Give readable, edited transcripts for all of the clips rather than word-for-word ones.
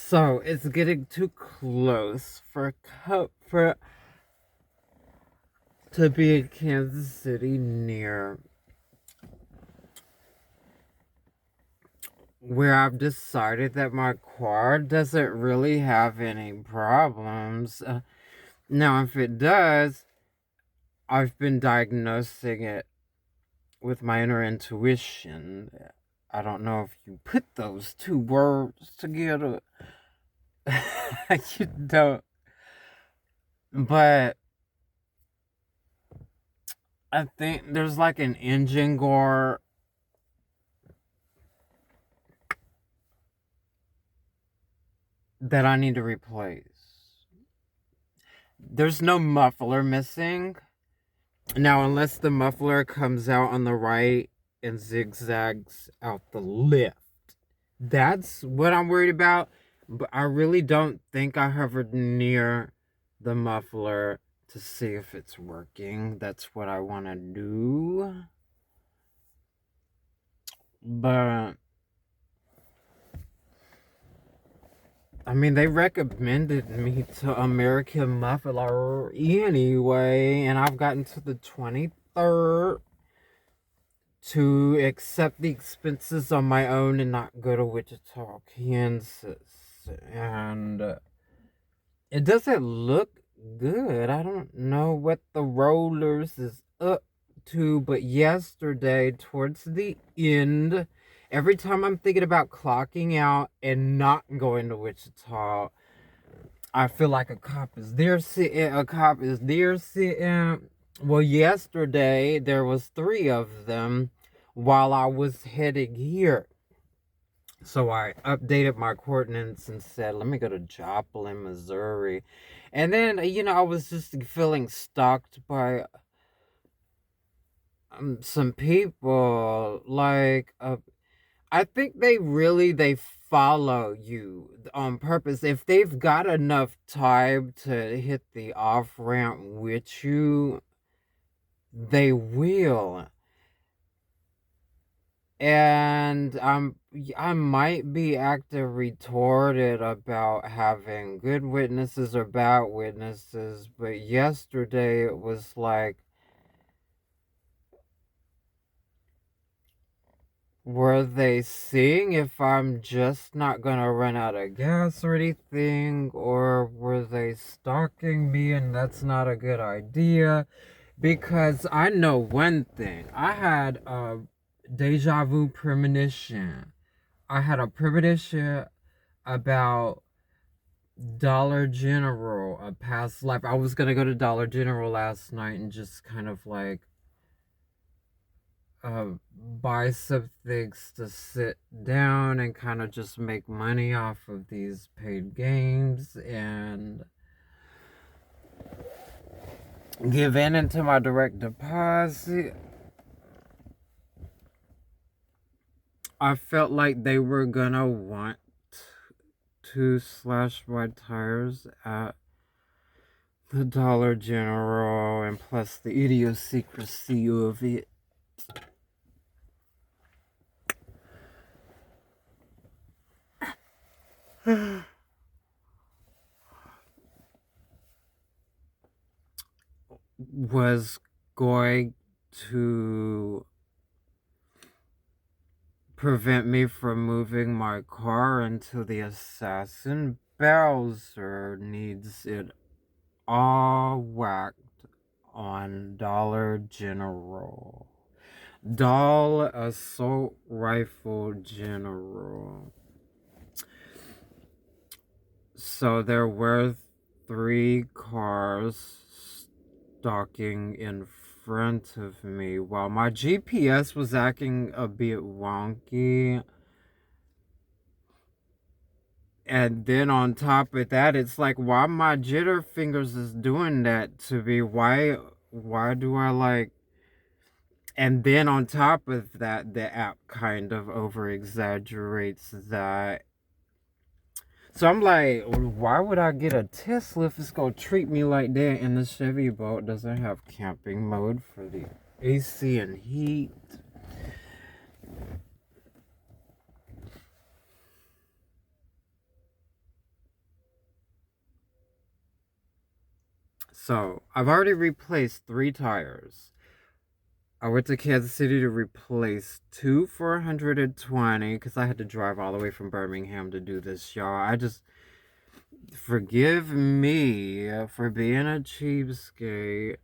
So it's getting too close for to be in Kansas City near where I've decided that my car doesn't really have any problems. Now, if it does, I've been diagnosing it with my inner intuition. I don't know if you put those two words together. You don't. But I think there's like an engine gore that I need to replace. There's no muffler missing. Now, unless the muffler comes out on the right and zigzags out the left. That's what I'm worried about. But I really don't think I hovered near the muffler to see if it's working. That's what I want to do. But I mean, they recommended me to American Muffler anyway, and I've gotten to the 23rd to accept the expenses on my own and not go to Wichita, Kansas. And it doesn't look good. I don't know what the Rollers is up to, but yesterday, towards the end, every time I'm thinking about clocking out and not going to Wichita, I feel like a cop is there sitting. Well, yesterday there was three of them while I was heading here. So I updated my coordinates and said, let me go to Joplin, Missouri. And then, I was just feeling stalked by some people. Like, I think they follow you on purpose. If they've got enough time to hit the off ramp with you, they will. And I might be acting retarded about having good witnesses or bad witnesses, but yesterday it was like, were they seeing if I'm just not gonna run out of gas or anything, or were they stalking me and that's not a good idea? Because I know one thing. I had a deja vu premonition. I had a premonition about Dollar General, a past life. I was gonna go to Dollar General last night and just kind of like buy some things to sit down and kind of just make money off of these paid games and give in into my direct deposit. I felt like they were gonna want to slash my tires at the Dollar General, and plus the idiosyncrasy of it. Was going to prevent me from moving my car until the assassin Bowser needs it all whacked on Dollar General. Doll Assault Rifle General. So there were three cars stalking in front of me while my GPS was acting a bit wonky. And then on top of that, it's like, why my jitter fingers is doing that to me? Why do I like? And then on top of that, the app kind of over exaggerates that. So I'm like, why would I get a Tesla if it's gonna treat me like that? And the Chevy Bolt doesn't have camping mode for the AC and heat. So I've already replaced 3 tires. I went to Kansas City to replace 2 for 120 because I had to drive all the way from Birmingham to do this, y'all. I just forgive me for being a cheapskate,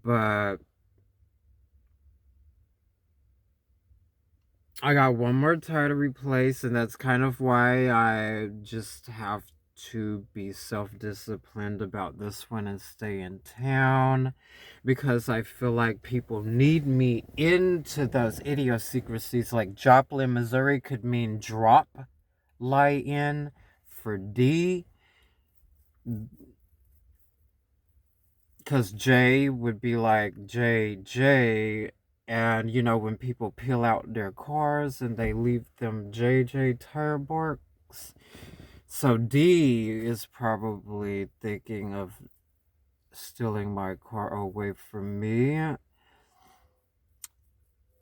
but I got one more tire to replace, and that's kind of why I just have to be self-disciplined about this one and stay in town, because I feel like people need me into those idiosyncrasies. Like Joplin, Missouri could mean drop, lie in for D, because J would be like JJ. And you know, when people peel out their cars and they leave them JJ tire marks. So D is probably thinking of stealing my car away from me.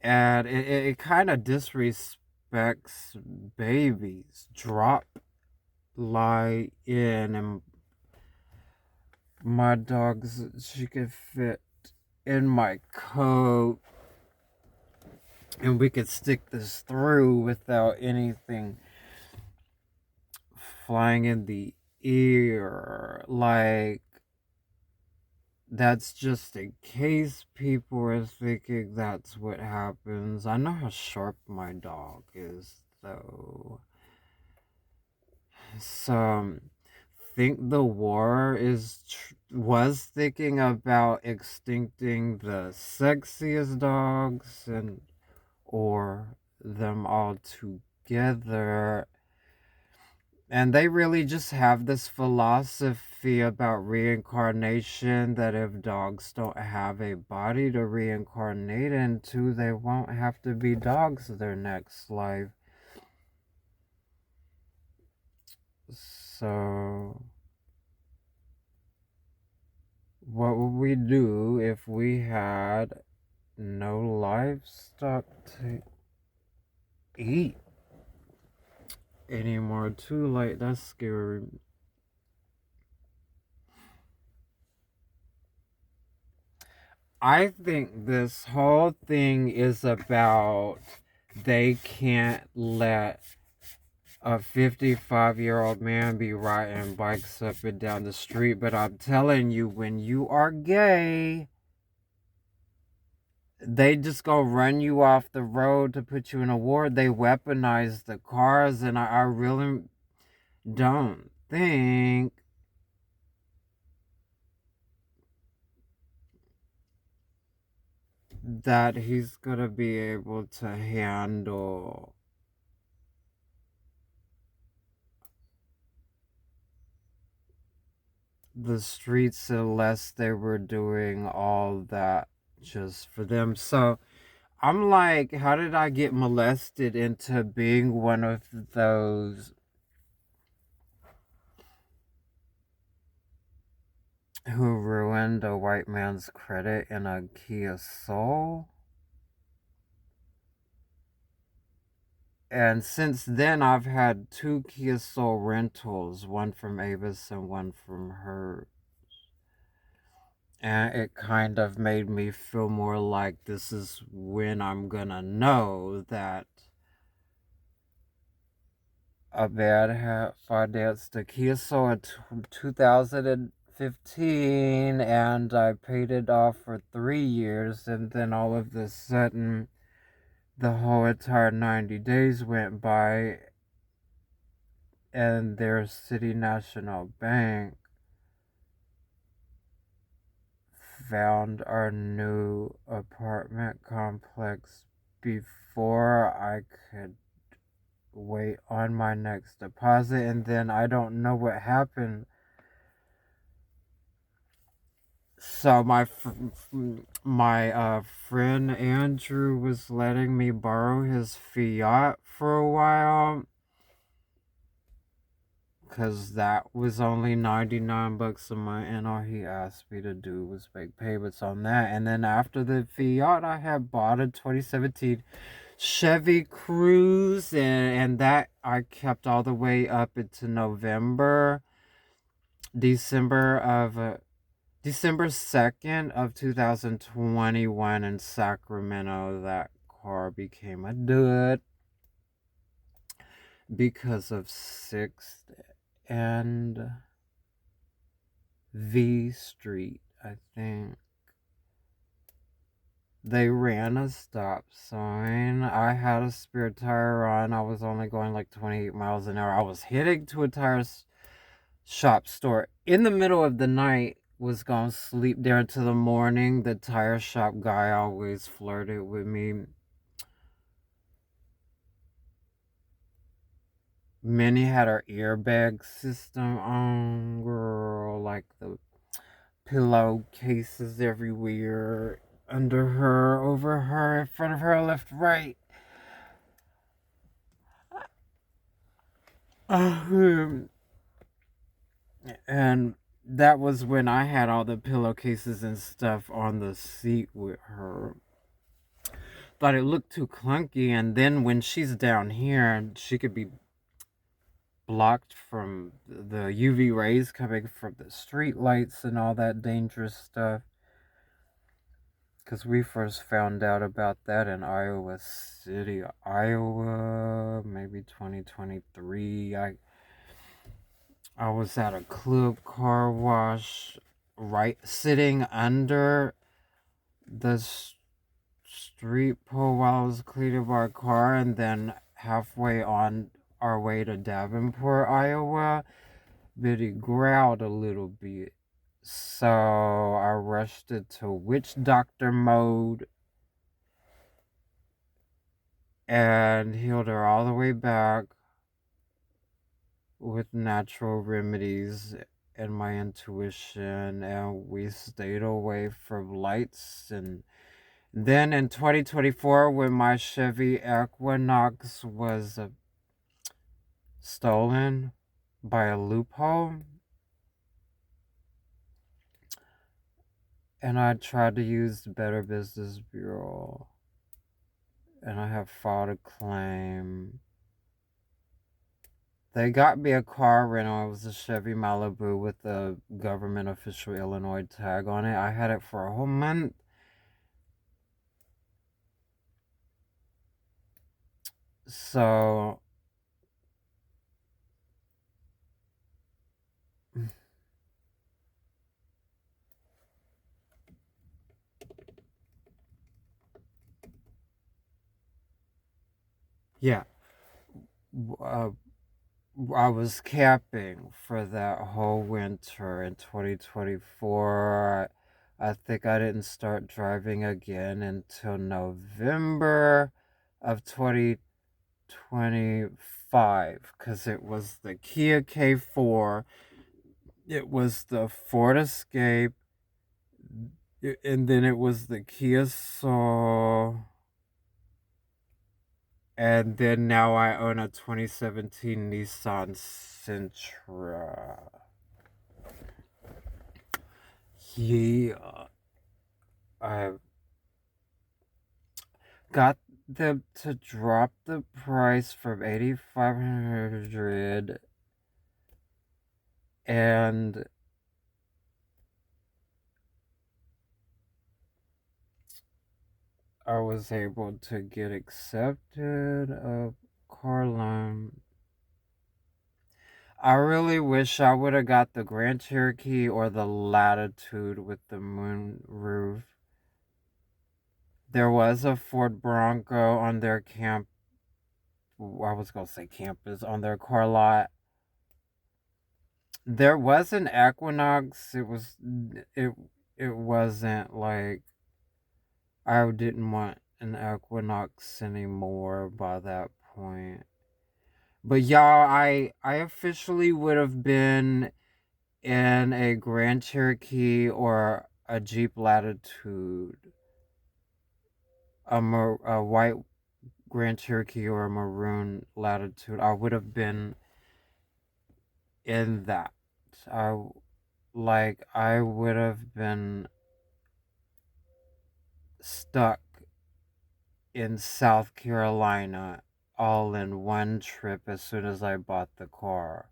And it kind of disrespects babies. Drop, lie in, and my dog's, she could fit in my coat. And we could stick this through without anything flying in the ear. Like, that's just in case people are thinking that's what happens. I know how sharp my dog is, though. So, think the war was thinking about extincting the sexiest dogs and or them all together. And they really just have this philosophy about reincarnation, that if dogs don't have a body to reincarnate into, they won't have to be dogs their next life. So, what would we do if we had no livestock to eat anymore? Too late, that's scary. I think this whole thing is about they can't let a 55-year-old man be riding bikes up and down the street. But I'm telling you, when you are gay, they just go run you off the road to put you in a ward. They weaponize the cars, and I really don't think that he's gonna be able to handle the streets unless they were doing all that just for them. So I'm like, how did I get molested into being one of those who ruined a white man's credit in a Kia Soul? And since then, I've had 2 Kia Soul rentals, one from Avis and one from her. And it kind of made me feel more like this is when I'm gonna know that a bad hat financed a Kia Soul in 2015, and I paid it off for 3 years, and then all of a sudden the whole entire 90 days went by, and their City National Bank found our new apartment complex before I could wait on my next deposit. And then I don't know what happened. So my friend Andrew was letting me borrow his Fiat for a while, because that was only $99 a month, and all he asked me to do was make payments on that. And then after the Fiat, I had bought a 2017 Chevy Cruze, and that I kept all the way up into November. December of December 2nd of 2021 in Sacramento. That car became a dud because of 6th and V Street, I think. They ran a stop sign. I had a spare tire on. I was only going like 28 miles an hour. I was heading to a tire shop store in the middle of the night. Was gonna sleep there until the morning. The tire shop guy always flirted with me. Minnie had her airbag system on, girl, like the pillowcases everywhere, under her, over her, in front of her, left, right. Um, and that was when I had all the pillowcases and stuff on the seat with her. Thought it looked too clunky, and then when she's down here, she could be blocked from the UV rays coming from the street lights and all that dangerous stuff. Because we first found out about that in Iowa City, Iowa, maybe 2023. I was at a club car wash, right, sitting under the street pole while I was cleaning my car, and then halfway on our way to Davenport, Iowa, Biddy growled a little bit. So I rushed it to witch doctor mode and healed her all the way back with natural remedies and my intuition, and we stayed away from lights. And then in 2024, when my Chevy Equinox was stolen by a loophole, and I tried to use the Better Business Bureau, and I have filed a claim. They got me a car rental. It was a Chevy Malibu with the government official Illinois tag on it. I had it for a whole month. So, yeah, uh, I was camping for that whole winter in 2024. I think I didn't start driving again until November of 2025 because it was the Kia K4, it was the Ford Escape, and then it was the Kia Soul, and then now I own a 2017 Nissan Sentra. Yeah, I've got them to drop the price from 8,500, and I was able to get accepted a car loan. I really wish I would have got the Grand Cherokee or the Latitude with the moon roof. There was a Ford Bronco on their I was gonna say campus, on their car lot. There was an Equinox. It it wasn't like I didn't want an Equinox anymore by that point. But y'all, I officially would have been in a Grand Cherokee or a Jeep Latitude, a white Grand Cherokee or a maroon Latitude. I would have been in that. I I would have been stuck in South Carolina all in one trip as soon as I bought the car.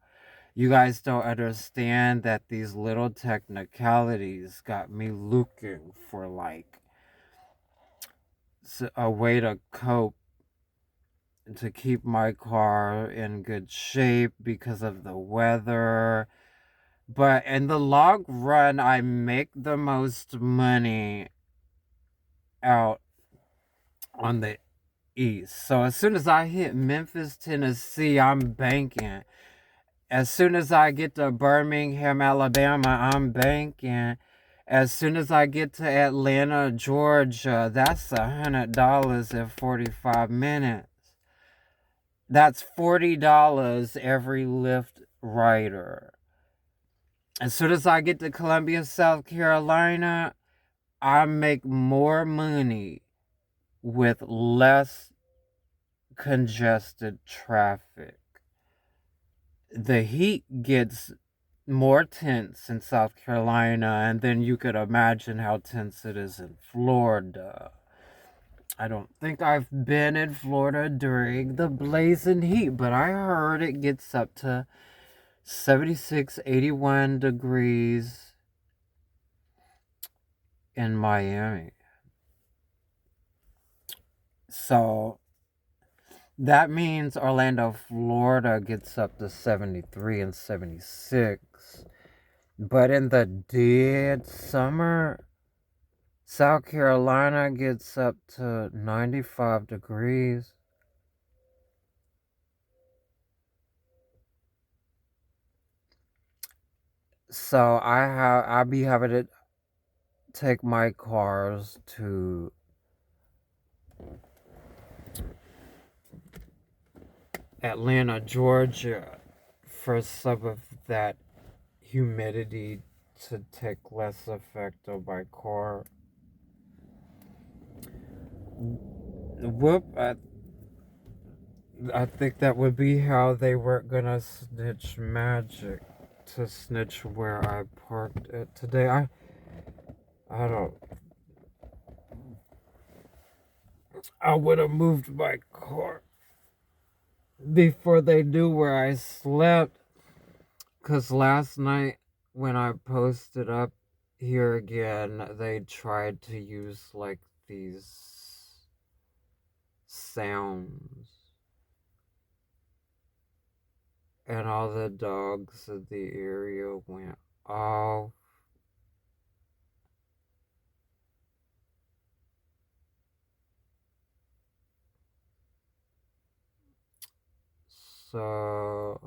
You guys don't understand that these little technicalities got me looking for like a way to cope to keep my car in good shape because of the weather. But in the long run, I make the most money out on the east. So as soon as I hit Memphis, Tennessee, I'm banking. As soon as I get to Birmingham, Alabama, I'm banking. As soon as I get to Atlanta, Georgia, that's $100 in 45 minutes. That's $40 every Lyft rider. As soon as I get to Columbia, South Carolina, I make more money with less congested traffic. The heat gets more tense in South Carolina, and then you could imagine how tense it is in Florida. I don't think I've been in Florida during the blazing heat, but I heard it gets up to 76, 81 degrees in Miami. So that means Orlando, Florida gets up to 73 and 76. But in the dead summer, South Carolina gets up to 95 degrees. So I'll be having to take my cars to Atlanta, Georgia for some of that humidity to take less effect on my car. Whoop, I think that would be how they were gonna snitch magic to snitch where I parked it today. I don't. I would have moved my car before they knew where I slept. Cause last night when I posted up here again, they tried to use like these sounds, and all the dogs in the area went off. So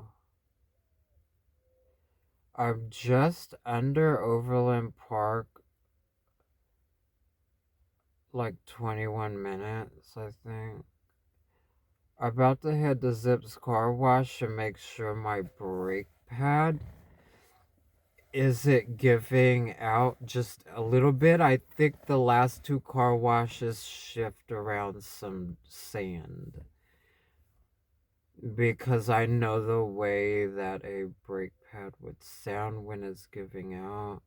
I'm just under Overland Park, like 21 minutes, I think. About to head to Zip's car wash and make sure my brake pad is it giving out just a little bit. I think the last two car washes shift around some sand because I know the way that a brake pad would sound when it's giving out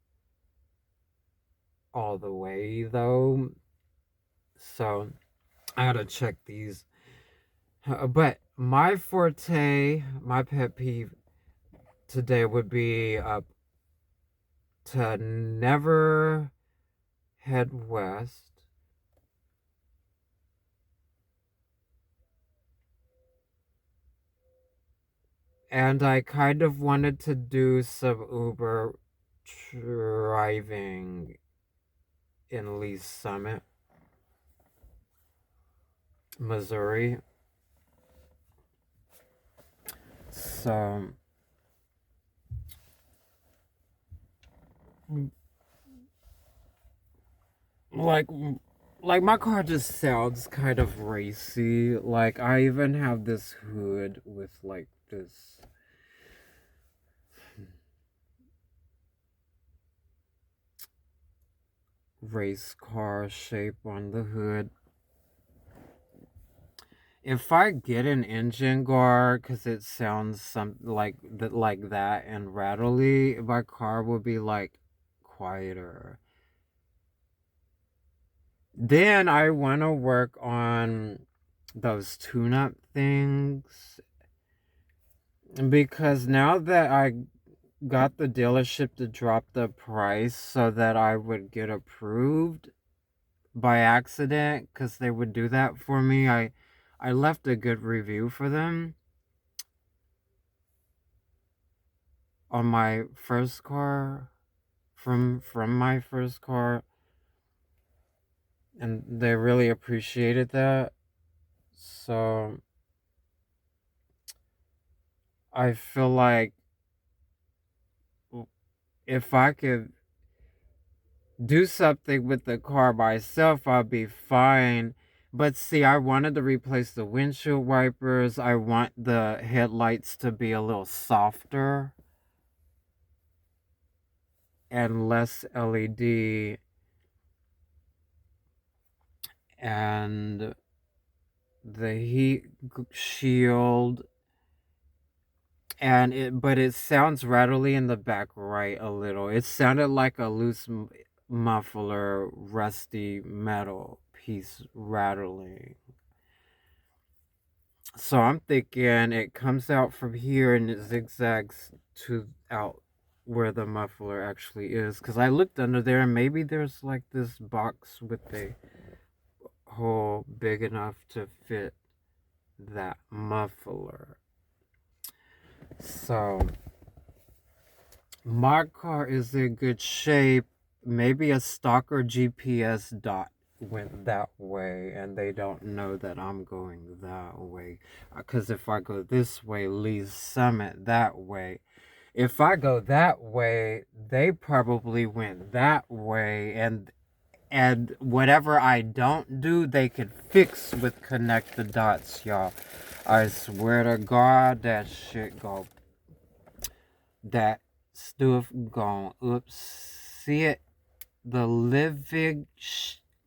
all the way though. So I gotta check these. But my forte, my pet peeve today would be to never head west. And I kind of wanted to do some Uber driving in Lee's Summit, Missouri. So, like, like my car just sounds kind of racy. Like I even have this hood with like this race car shape on the hood. If I get an engine guard because it sounds something like that and rattly, my car will be like quieter. Then I want to work on those tune-up things Because now that I got the dealership to drop the price so that I would get approved by accident, because they would do that for me, I left a good review for them on my first car, from my first car, and they really appreciated that. So I feel like if I could do something with the car myself, I'll be fine. But see, I wanted to replace the windshield wipers. I want the headlights to be a little softer and less LED, and the heat shield, and but it sounds rattly in the back right a little. It sounded like a loose muffler, rusty metal piece rattling. So I'm thinking it comes out from here and it zigzags to out where the muffler actually is. Because I looked under there and maybe there's like this box with a hole big enough to fit that muffler. So my car is in good shape. Maybe a stalker GPS dot went that way and they don't know that I'm going that way. Because if I go this way, Lee's Summit that way. If I go that way, they probably went that way, and whatever I don't do, they could fix with connect the dots, y'all. I swear to God, that shit go, that stuff gone see it, the living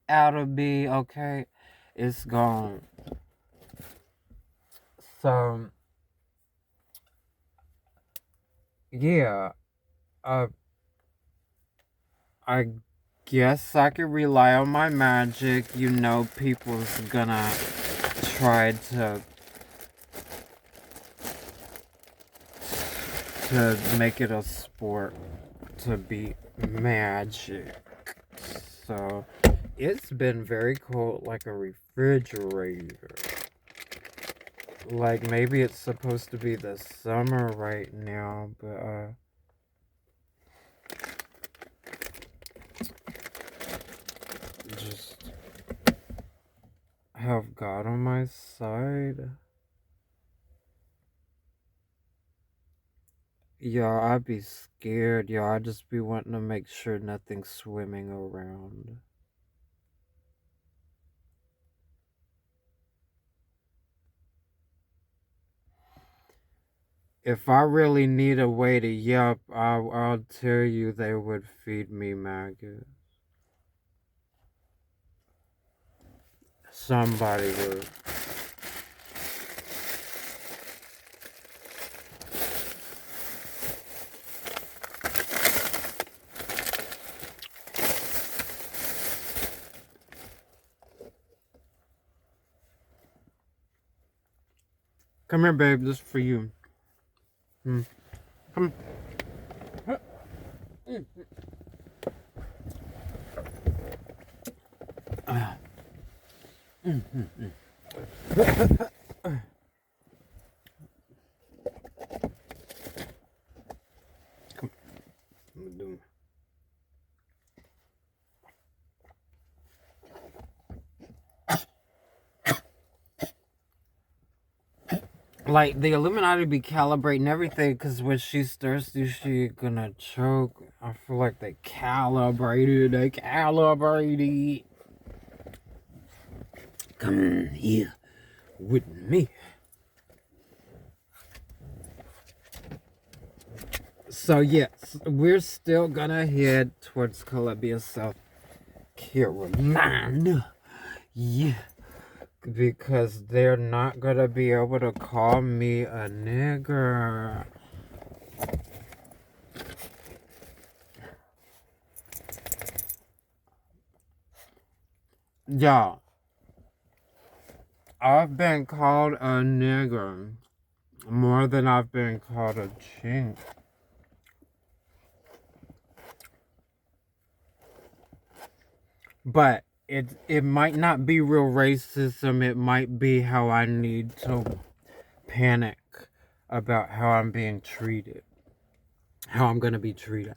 out of me, okay? It's gone. So, yeah, uh, I guess I could rely on my magic. You know, people's gonna try to make it a sport to beat magic. So it's been very cold, like a refrigerator. Like maybe it's supposed to be the summer right now, but just have God on my side. Yeah, I'd be scared. Yeah, I'd just be wanting to make sure nothing's swimming around. If I really need a way to yelp, I'll tell you they would feed me maggots. Somebody would. Come here, babe. This is for you. Come. Like the Illuminati be calibrating everything, because when she's thirsty, she gonna choke. I feel like they calibrated. Come here with me. So yes, we're still gonna head towards Columbia, South Carolina. Yeah, because they're not gonna be able to call me a nigger. Y'all, I've been called a nigger More than I've been called a chink. But it might not be real racism. It might be how I need to panic about how I'm being treated. How I'm gonna be treated.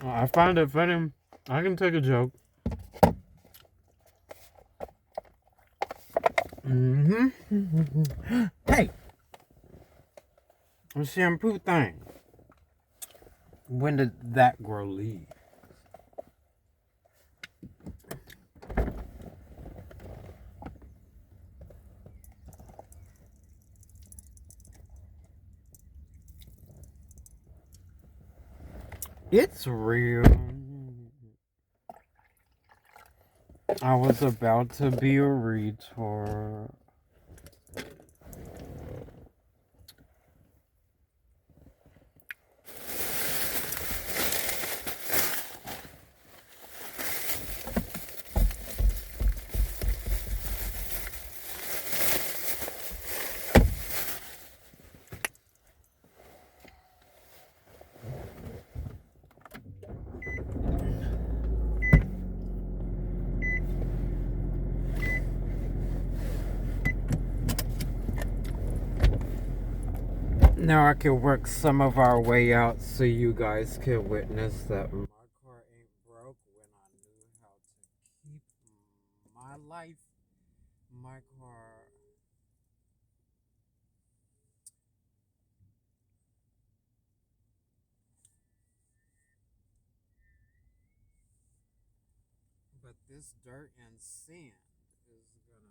I find it funny. I can take a joke. Hey, a shampoo thing. When did that girl leave? It's real. I was about to be a retard. Now I can work some of our way out so you guys can witness that my car ain't broke when I knew how to keep my life. My car. But this dirt and sand is gonna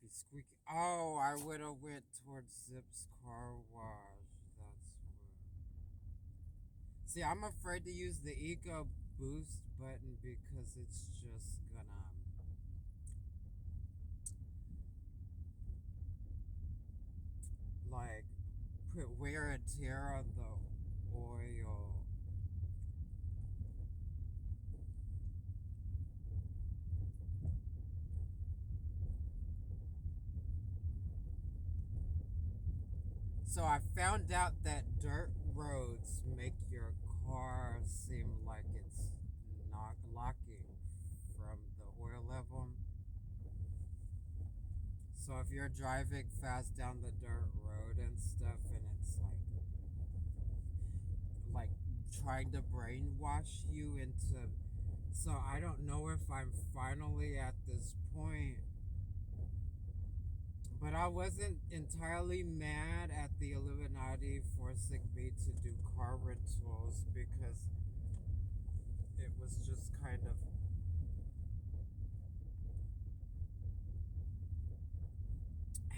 be squeaky. Oh, I would have went towards Zip's car wash. That's what. See, I'm afraid to use the Eco Boost button because it's just gonna like put wear and tear on the oil. So I found out that dirt roads make your car seem like it's not locking from the oil level. So if you're driving fast down the dirt road and stuff and it's like trying to brainwash you into, so I don't know if I'm finally at this point, but I wasn't entirely mad at the Illuminati forcing me to do car rentals because it was just kind of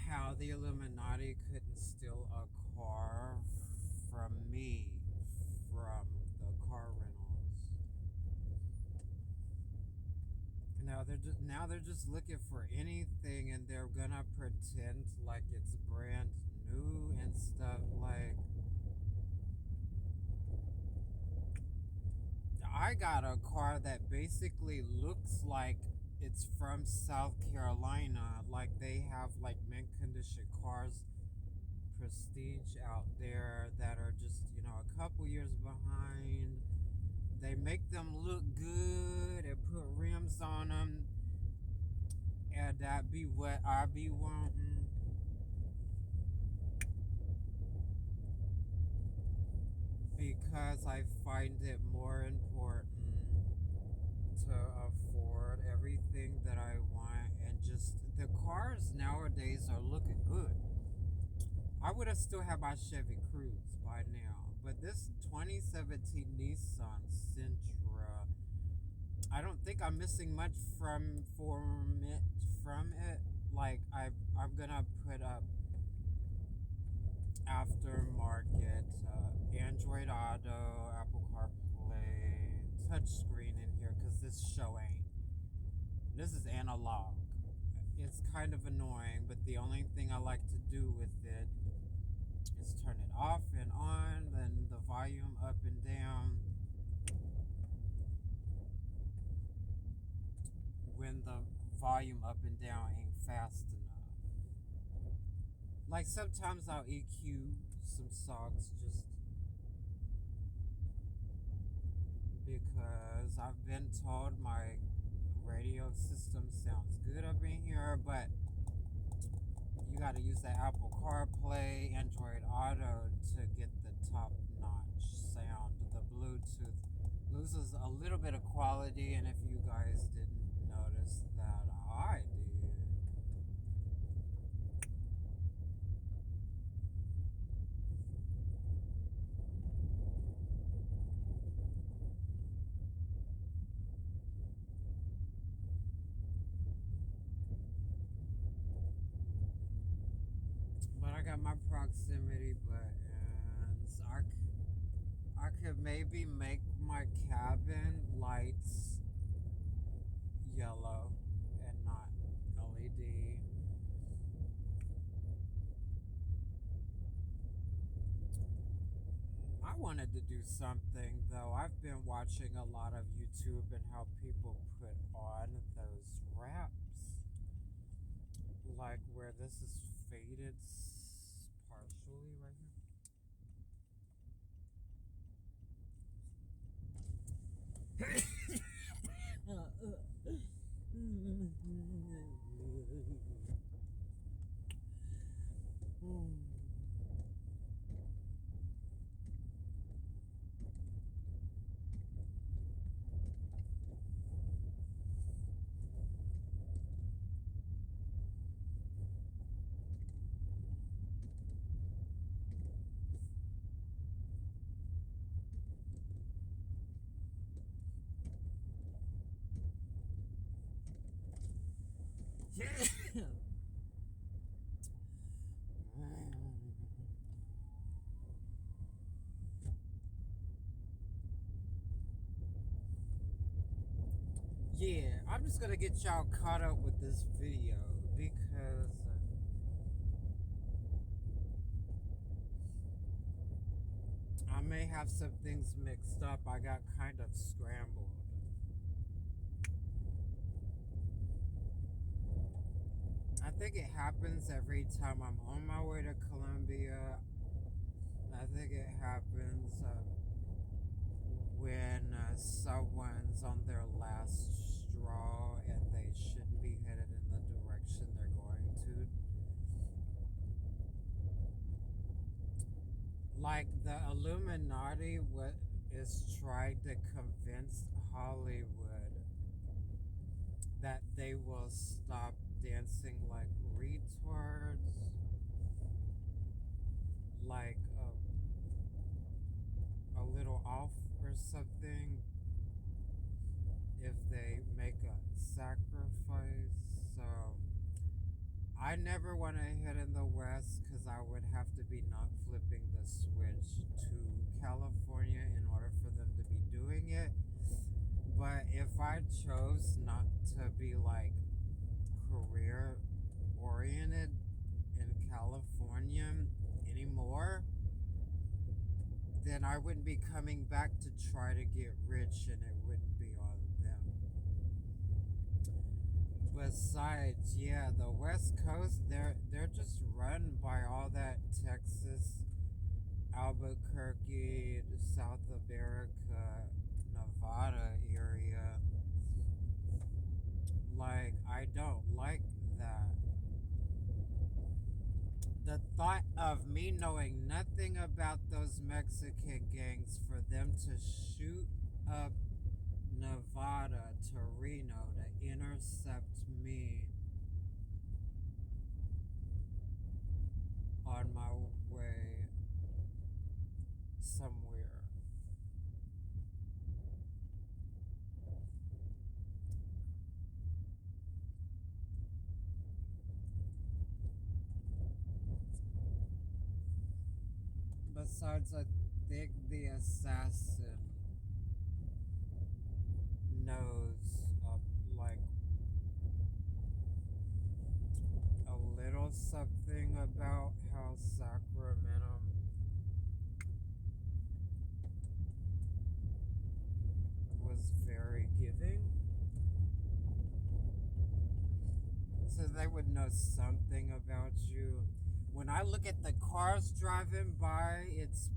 how the Illuminati couldn't steal a car from me from the car rentals. Now they're just looking for anything and they're gonna pretend like it's brand new and stuff. Like I got a car that basically looks like it's from South Carolina. Like they have like mint condition cars, prestige out there that are just a couple years behind. They make them look good and put rims on them, and that be what I be wanting. Because I find it more important to afford everything that I want, and just the cars nowadays are looking good. I would have still had my Chevy Cruze by now, but this 2017 Nissan Sentra, I don't think I'm missing much from it. Like I'm gonna put up aftermarket Android Auto, Apple CarPlay, touchscreen in here because this show ain't. This is analog. It's kind of annoying, but the only thing I like to do with it is turn it off and on. turning the volume up and down when the volume up and down ain't fast enough. Like sometimes I'll EQ some songs just because I've been told my radio system sounds good up in here, but you got to use the Apple CarPlay, Android Auto to get the top-notch sound. The Bluetooth loses a little bit of quality, and if you guys didn't notice that, I did. But I got my proximity buttons. I could maybe make my cabin lights yellow and not LED. I wanted to do something though. I've been watching a lot of YouTube and how people put on those wraps. Like where this is faded partially right here. Yeah, I'm just gonna get y'all caught up with this video because I may have some things mixed up. I got kind of scrambled. I think it happens every time I'm on my way to Columbia. I think it happens when someone's on their last straw and they shouldn't be headed in the direction they're going to. Like the Illuminati is trying to convince Hollywood that they will stop dancing like retards, like a little off or something if they make a sacrifice. So I never want to hit in the West because I would have to be not flipping the switch to California in order for them to be doing it. But if I chose not to be like career oriented in California anymore, then I wouldn't be coming back to try to get rich and it wouldn't be on them. Besides, yeah, the West Coast, they're just run by all that Texas, Albuquerque, South America, Nevada area. Like, I don't like that. The thought of me knowing nothing about those Mexican gangs for them to shoot up Nevada to Reno to intercept me on my way somewhere. Besides, I think the assassin knows like a little something about how Sacramento So they would know something about you. When I look at the cars driving by, it's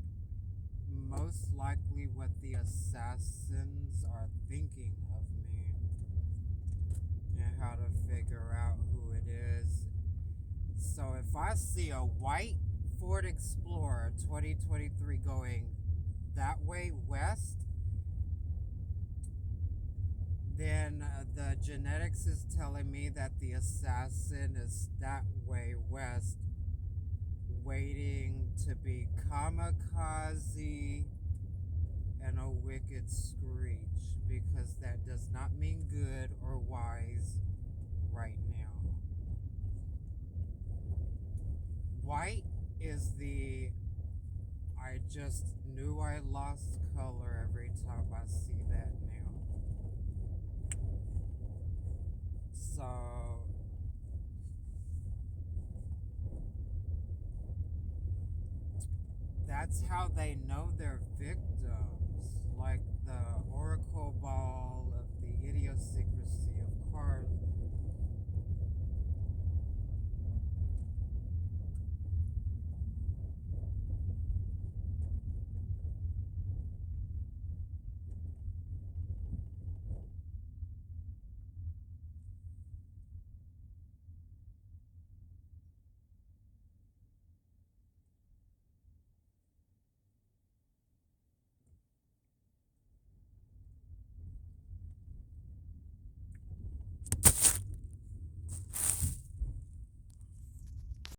most likely what the assassins are thinking of me and how to figure out who it is. So if I see a white Ford Explorer 2023 going that way west, then the genetics is telling me that the assassin is that way west, waiting to be kamikaze and a wicked screech, because that does not mean good or wise right now. White is the I just knew I lost color every time I see that now. So that's how they know they're victims. Like the Oracle ball